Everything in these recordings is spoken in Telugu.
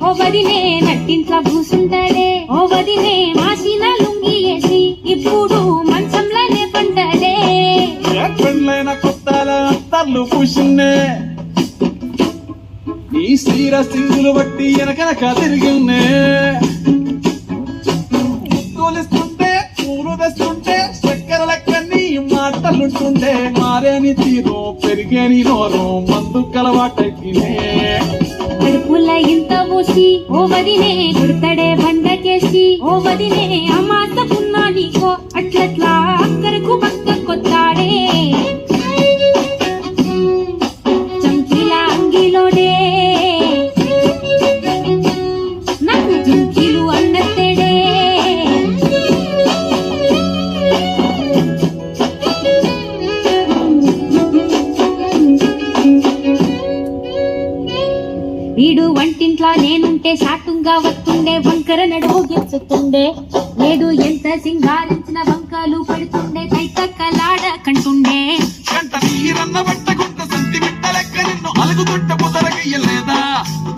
ఓ వదినే నట్టింట్లో కూసుంటాడే, ఓ వదినే మాసిన లుంగి వేసి ఇప్పుడు మంచంలోనే పంటాడే. పెళ్ళైన కొత్తాల అత్తర్లు పూసిన్నే, ఈ సీర సింగులు బట్టి వెనకనక తిరిగిన్నే. తోలిస్తుంటే పూలు తెస్తుంటే చక్కెర లెక్కని మాటలుంటుండే, మారేని తీరు పెరిగేని నోరు మందు కలవాటెక్కినే. కడుపుల ఇంత పోసి ఓ వదినే కొడతాడే బండకేసి, ఓ వదినే అమాసకున్నా నీకో అట్లట్లా అక్కరకు పక్క కొత్తాడే. చంకీల అంగిలోనే నాకు జుంకీలు అన్నత్తేడే. వీడు వంటింట్లో నేనుంటే సాటుంగా వస్తుండే, వంకర నడువు గెలుచుతుండే. నేడు ఎంత సింగారించిన వంకలు పడుతుండే, కైతక్కలాడ కంటుండే. కంట నీరన్న బట్టగుంట సంతి బిట్ట లెక్క నిన్ను అలుగుతుంట పొదరగయ్యలేదా?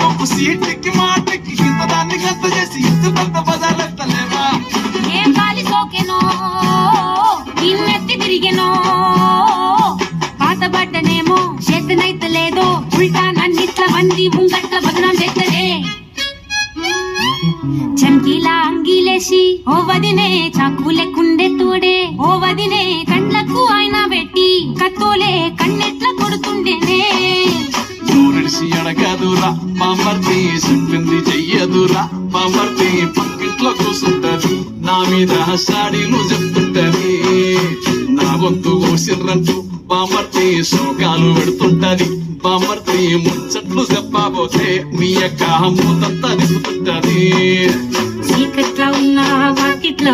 ఒప్పు సీటికి మాటకి ఇంత దాన్ని గంత చేసి ఇంత పెద్ద బజార్లెత్తలేవా? ఏ కాలి సోకెనో ఇన్నెత్తి తిరిగెనో, పాతబడ్డనేమో చేతనైతలేదో, ఉల్టా నన్నిట్ల మంది ముంగట్ల బదనాం చేస్తదే. చంకీలా అంగీలేసి ఓ వదినే చాకు లెక్కుండే తోడే, ఓ వదినే కండ్లకు ఆయన పెట్టి కత్తోలే కన్నెట్ల కొడుతుండేనే. నూరిసి అడగదురా బామర్తి, చెప్పింది చెయ్యదురా బామర్తి. పక్కింట్లో కూసుంటది నా మీద సాడీలు చెప్తుంటది, నా గొంతు కోసిర్రంటూ బామర్తి శోకాలు పెడుతుంటది. బామర్తి ముచ్చట్లు చెప్పబోతే మీ యొక్క మూతంతా నింపుతుంటది. చీకట్లా ఉన్న వాకిట్లా